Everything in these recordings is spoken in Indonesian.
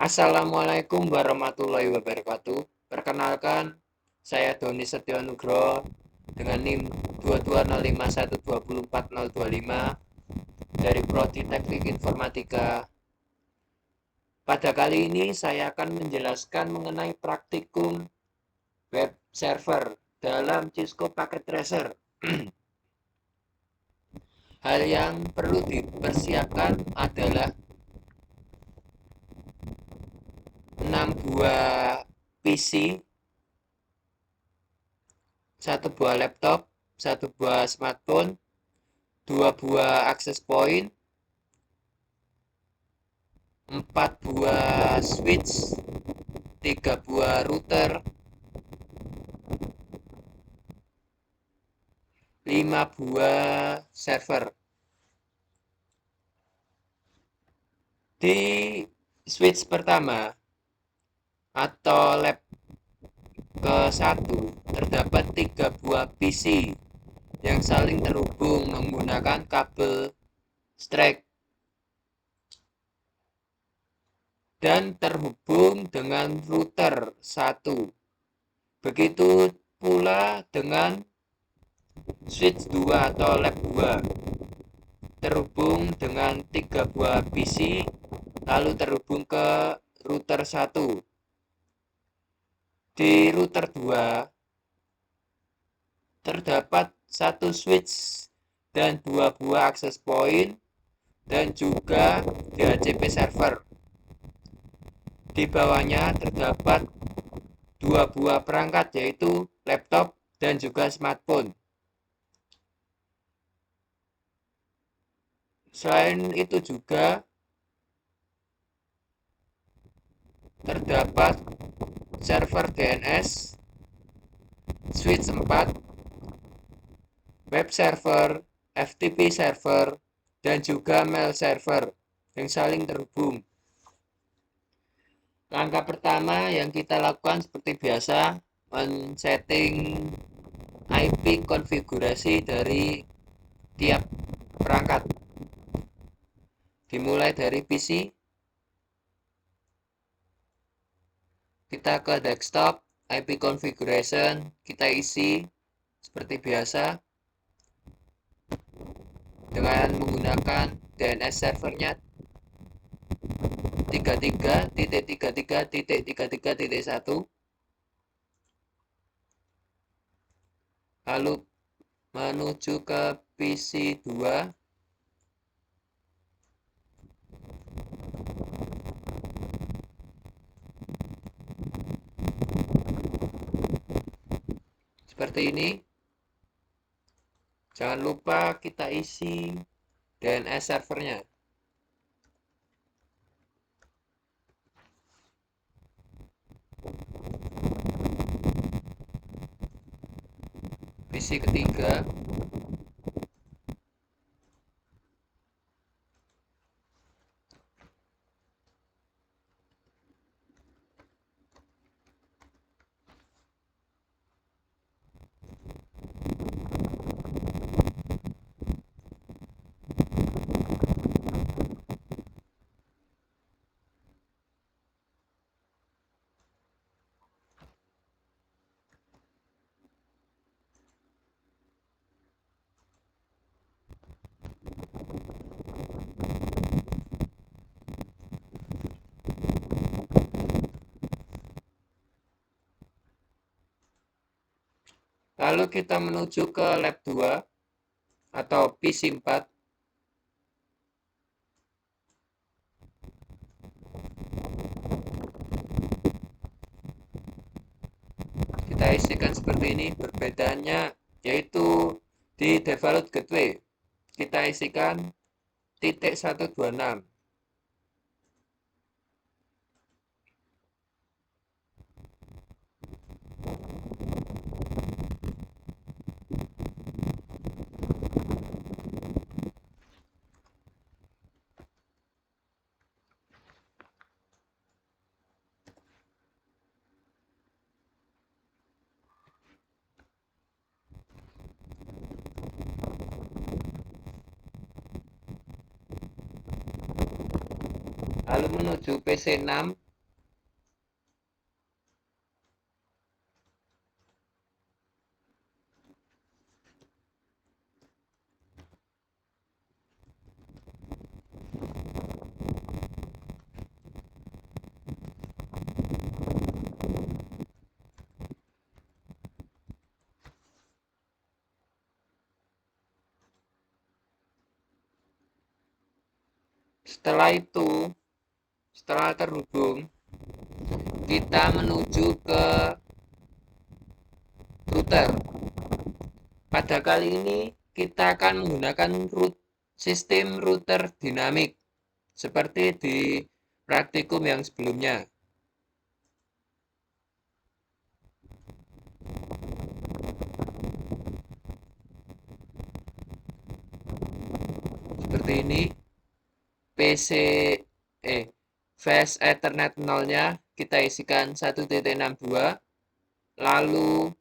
Assalamualaikum warahmatullahi wabarakatuh. Perkenalkan, saya Doni Setio Nugroho dengan NIM 22051204025 dari Prodi Teknik Informatika. Pada kali ini saya akan menjelaskan mengenai praktikum web server dalam Cisco Packet Tracer. Hal yang perlu dipersiapkan adalah 6 buah PC, 1 buah laptop, 1 buah smartphone, 2 buah access point, 4 buah switch, 3 buah router, 5 buah server. Di switch pertama atau lab ke-1 terdapat 3 buah PC yang saling terhubung menggunakan kabel strap dan terhubung dengan router 1. Begitu pula dengan switch 2 atau lab 2 terhubung dengan 3 buah PC lalu terhubung ke router 1. Di router 2 terdapat 1 switch dan 2 buah access point dan juga DHCP server. Di bawahnya terdapat 2 buah perangkat yaitu laptop dan juga smartphone. Selain itu juga terdapat server DNS, switch 4, web server, FTP server, dan juga mail server yang saling terhubung. Langkah pertama yang kita lakukan seperti biasa, men-setting IP konfigurasi dari tiap perangkat. Dimulai dari PC, kita ke desktop, IP configuration, kita isi seperti biasa dengan menggunakan DNS servernya 33.33.33.1, lalu menuju ke PC 2, seperti ini. Jangan lupa kita isi DNS servernya. PC ketiga, lalu kita menuju ke lab 2 atau PC 4. Kita isikan seperti ini. Perbedaannya yaitu di default gateway kita isikan .126. Lalu menuju PC 6, Setelah terhubung, kita menuju ke router. Pada kali ini kita akan menggunakan sistem router dinamik seperti di praktikum yang sebelumnya. Seperti ini. Flash Ethernet 0-nya kita isikan 1.62, lalu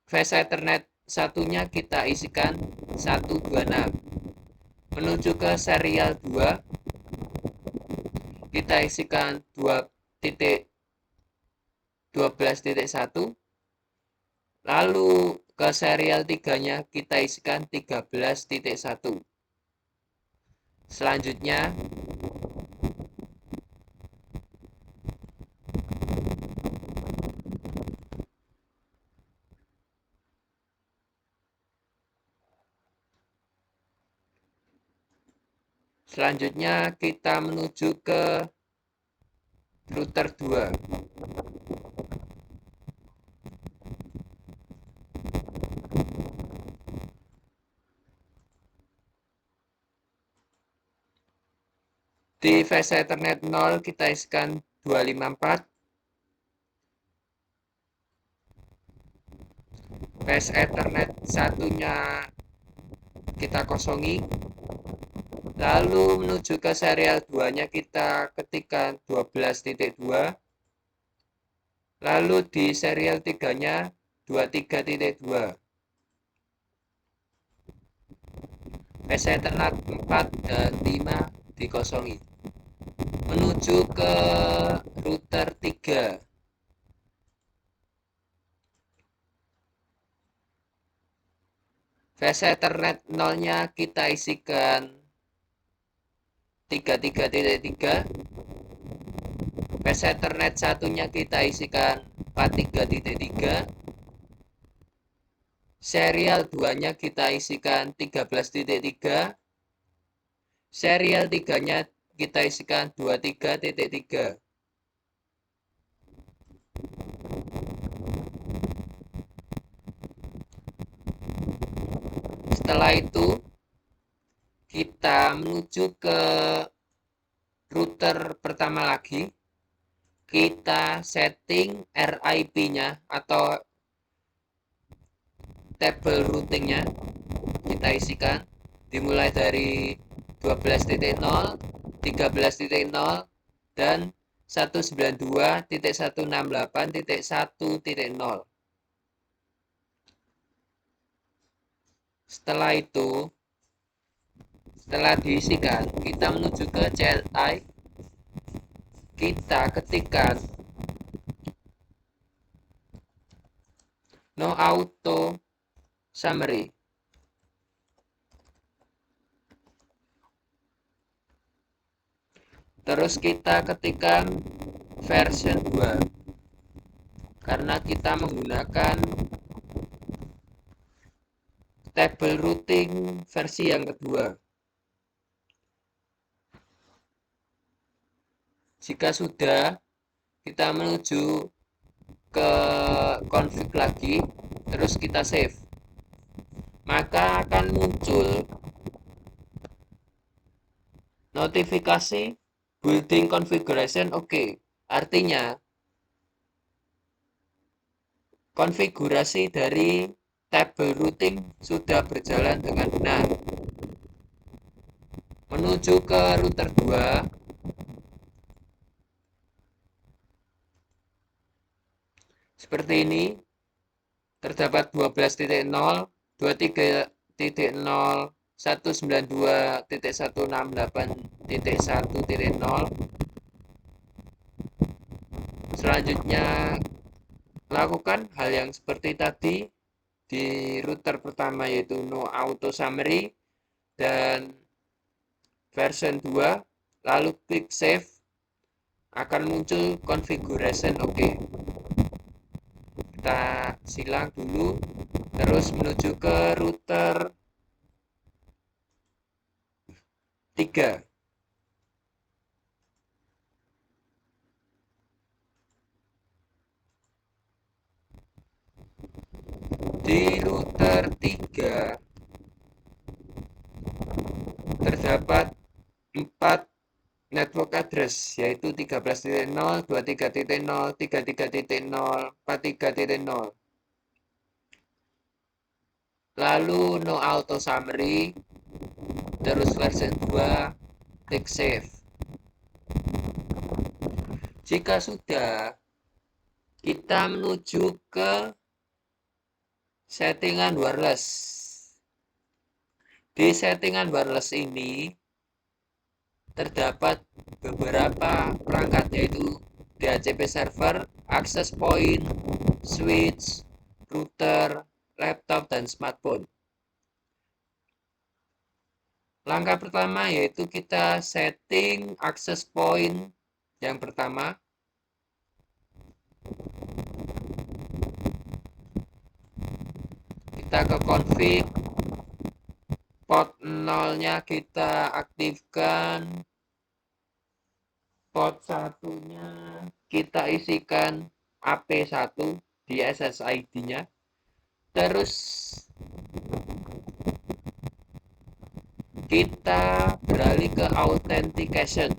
Flash Ethernet 1-nya kita isikan 126. Menuju ke serial 2, kita isikan 2.12.1, lalu ke serial 3-nya kita isikan 13.1. Selanjutnya kita menuju ke router 2. Di Flash Ethernet 0 kita isikan 254. Flash Ethernet 1-nya kita kosongi. Lalu menuju ke serial 2-nya kita ketikkan 12.2. Lalu di serial 3-nya 23.2. Flash Ethernet 4 dan 5 dikosongi. Menuju ke router 3. Flash Ethernet 0-nya kita isikan 33.3. Flash Ethernet 1-nya kita isikan 43.3. Serial 2-nya kita isikan 13.3. Serial 3-nya kita isikan 23.3. Setelah itu kita menuju ke router pertama lagi. Kita setting RIP-nya atau table routing-nya kita isikan dimulai dari 12.0, 13.0 dan 192.168.1.0. Setelah itu, setelah diisikan, kita menuju ke CLI. Kita ketikkan no auto summary. Terus kita ketikkan version 2 karena kita menggunakan table routing versi yang kedua. Jika sudah, kita menuju ke config lagi, terus kita save. Maka akan muncul notifikasi building configuration oke. Artinya konfigurasi dari table routing sudah berjalan dengan benar. Menuju ke router 2. Seperti ini. Terdapat 12.0, 23.0, 192.168.1.0. Selanjutnya lakukan hal yang seperti tadi di router pertama, yaitu no auto summary dan version 2, lalu klik save. Akan muncul configuration oke. Kita silang dulu, terus menuju ke router 3. Di router 3 terdapat 4 network address, yaitu 13.0, 23.0, 33.0, 43.0. Lalu no auto summary, terus version 2, take save. Jika sudah, kita menuju ke settingan wireless. Di settingan wireless ini terdapat beberapa perangkat, yaitu DHCP server, access point, switch, router, laptop, dan smartphone. Langkah pertama yaitu kita setting access point yang pertama. Kita ke config, port 0-nya kita aktifkan, port 1-nya kita isikan AP1 di SSID-nya. Terus kita beralih ke authentication,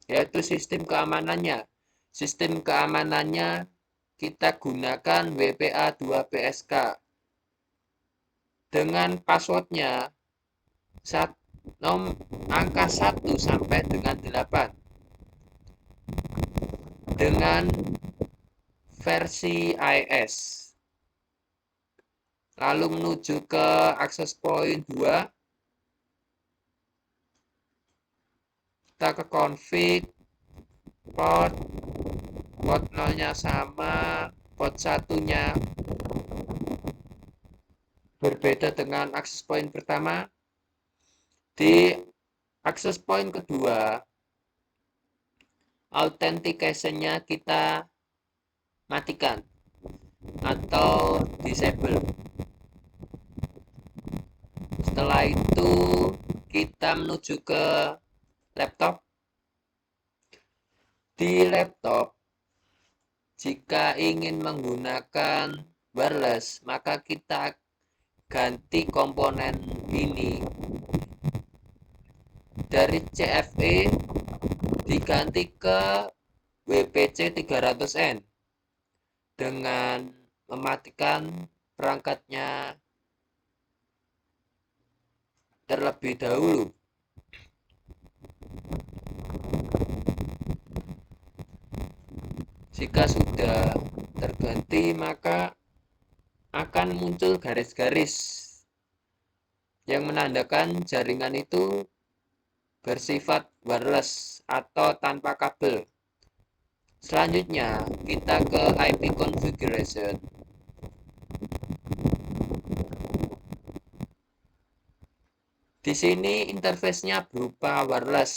yaitu sistem keamanannya. Sistem keamanannya kita gunakan WPA2PSK dengan passwordnya angka 1 sampai dengan 8 dengan versi iOS. Lalu menuju ke access point 2, kita ke config, port 0-nya sama, port 1-nya berbeda dengan access point pertama. Di access point kedua, authentication-nya kita matikan atau disable. Setelah itu kita menuju ke laptop. Di laptop, jika ingin menggunakan wireless, maka kita ganti komponen ini dari CFE diganti ke WPC 300N dengan mematikan perangkatnya terlebih dahulu. Jika sudah terganti, maka akan muncul garis-garis yang menandakan jaringan itu bersifat wireless atau tanpa kabel. Selanjutnya, kita ke IP configuration. Di sini interface-nya berupa wireless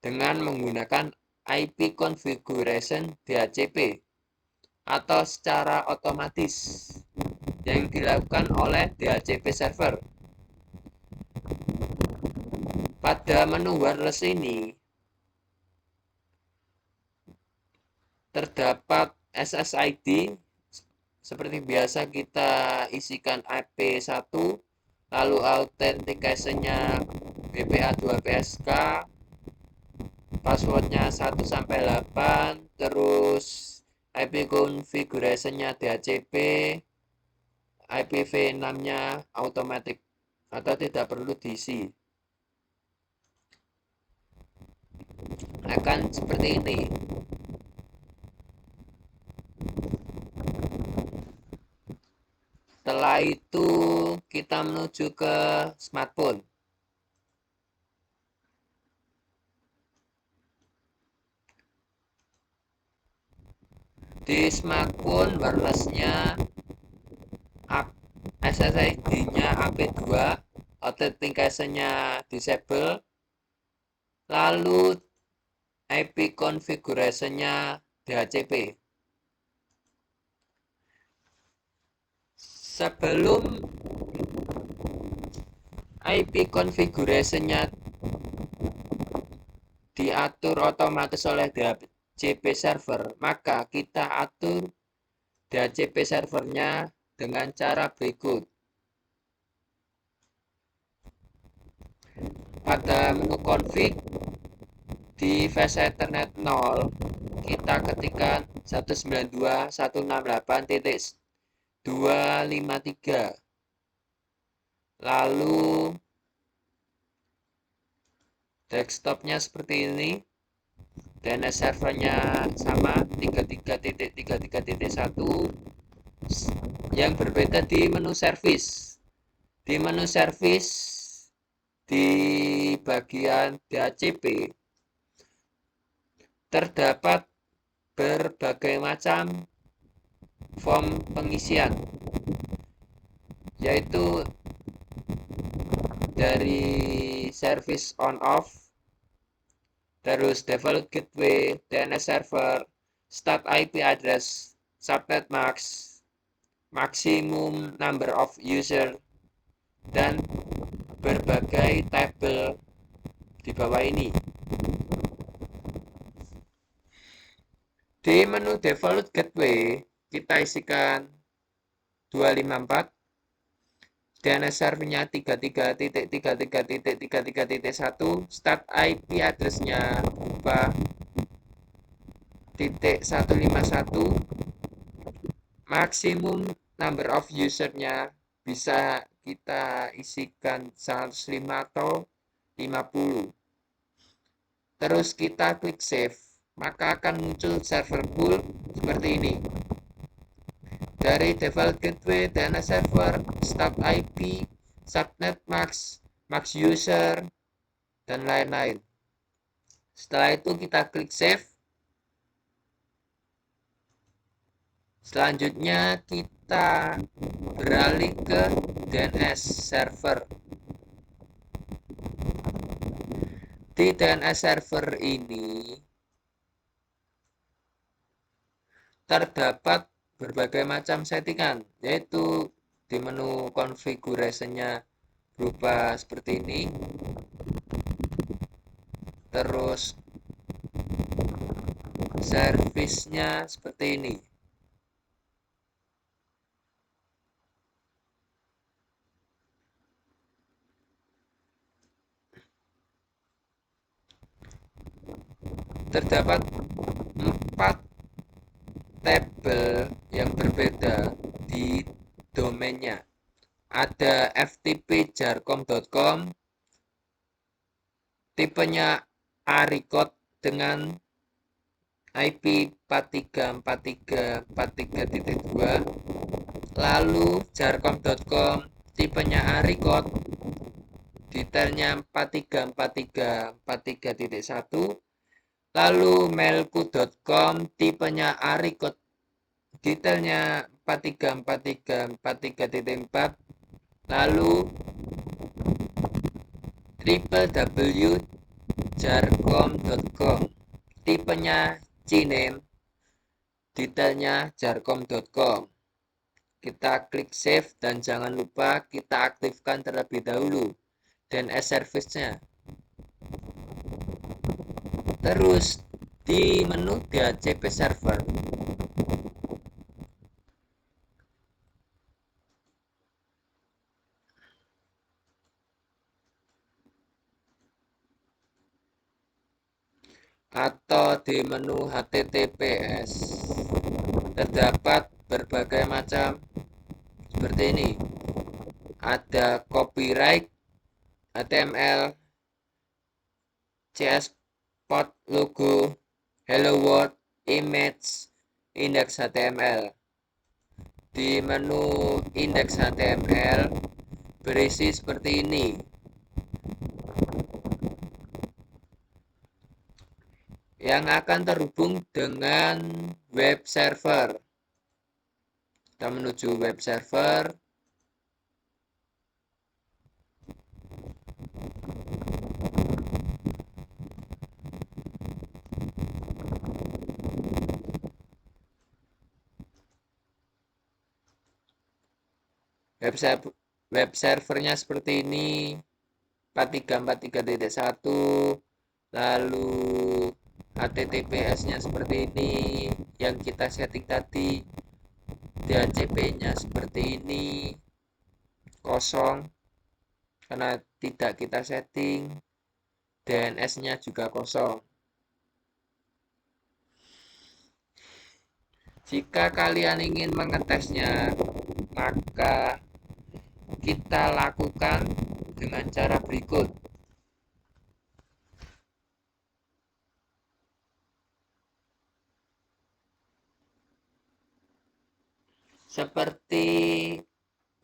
dengan menggunakan IP configuration DHCP atau secara otomatis yang dilakukan oleh DHCP server. Pada menu wireless ini terdapat SSID. Seperti biasa kita isikan IP1, lalu authentication-nya WPA2PSK, passwordnya 1 sampai 8, terus IP configuration-nya DHCP, IPv6-nya automatic atau tidak perlu diisi. Akan seperti ini. Setelah itu kita menuju ke smartphone. Di smartphone wireless-nya SSID-nya AP2, authentication-nya disable, lalu IP configuration-nya DHCP. Sebelum IP configuration-nya diatur otomatis oleh DHCP server, maka kita atur DHCP servernya dengan cara berikut. Pada menu config di flash Ethernet 0, kita ketikkan 192.168.253. Lalu desktopnya seperti ini. DNS servernya sama 33.33.1. Yang berbeda di menu service. Di menu service di bagian DHCP terdapat berbagai macam form pengisian, yaitu dari service on off, terus default gateway, DNS server, start IP address, subnet max, maximum number of user, dan berbagai tabel di bawah ini. Di menu default gateway kita isikan 254, DNS servernya 33.33.33.1, start IP addressnya berupa .151, maksimum number of usernya bisa kita isikan 105 atau 50. Terus kita klik save, maka akan muncul server pool seperti ini. Dari default gateway, DNS server, start IP, subnet max, max user, dan lain-lain. Setelah itu kita klik save. Selanjutnya kita beralih ke DNS server. Di DNS server ini terdapat berbagai macam settingan, yaitu di menu konfigurasinya berupa seperti ini. Terus service-nya seperti ini. Terdapat 4 tabel yang berbeda di domainnya. Ada ftpjarkom.com, tipenya ARICOT dengan IP 434343.2, lalu jarkom.com, tipenya ARICOT, detailnya 434343.1, lalu mailku.com, tipenya ARICOT, detailnya 434343.4, lalu www.jarkom.com, tipenya CNAME, detailnya jarkom.com. Kita klik save dan jangan lupa kita aktifkan terlebih dahulu DNS service-nya. Terus di menu DHCP server atau di menu HTTPS terdapat berbagai macam seperti ini. Ada copyright, HTML, CSS, logo, hello world, image, index HTML. Di menu index HTML berisi seperti ini. Yang akan terhubung dengan web server. Kita menuju web server. Web servernya seperti ini, 4343.1, lalu HTTPS-nya seperti ini yang kita setting tadi, DHCP-nya seperti ini, kosong karena tidak kita setting, DNS-nya juga kosong. Jika kalian ingin mengetesnya, maka kita lakukan dengan cara berikut. Seperti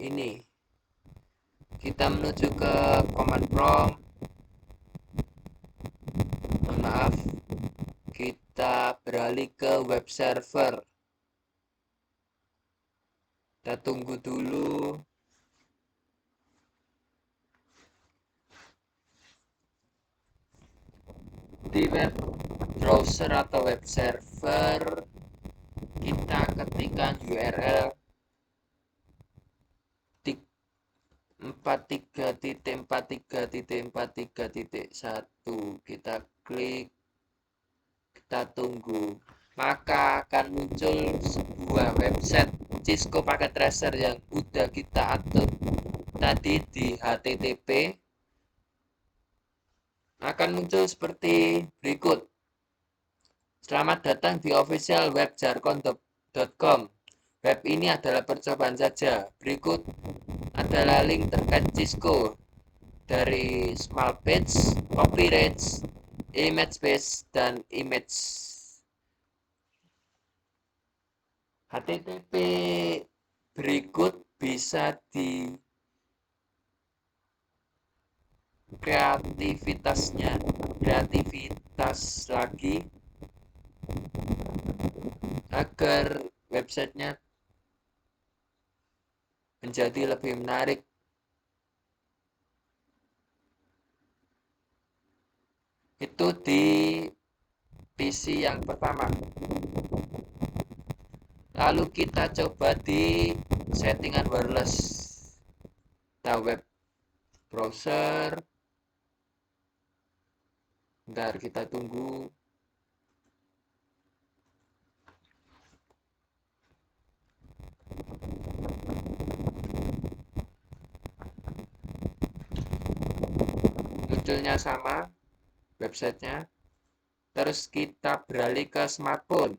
ini. Kita menuju ke command prompt. Maaf, kita beralih ke web server. Kita tunggu dulu. Di web browser atau web server, kita ketikkan URL 43.43.43.1. Kita klik, kita tunggu, maka akan muncul sebuah website Cisco Packet Tracer yang udah kita atur tadi di HTTP. Akan muncul seperti berikut. Selamat datang di official web jargon.com. Web ini adalah percobaan saja. Berikut adalah link terkait Cisco dari small page, copyright, image base, dan image. HTTP berikut bisa di kreativitas lagi agar websitenya menjadi lebih menarik. Itu di PC yang pertama. Lalu kita coba di settingan wireless. Kita web browser. Bentar, kita tunggu. Munculnya sama websitenya. Terus kita beralih ke smartphone.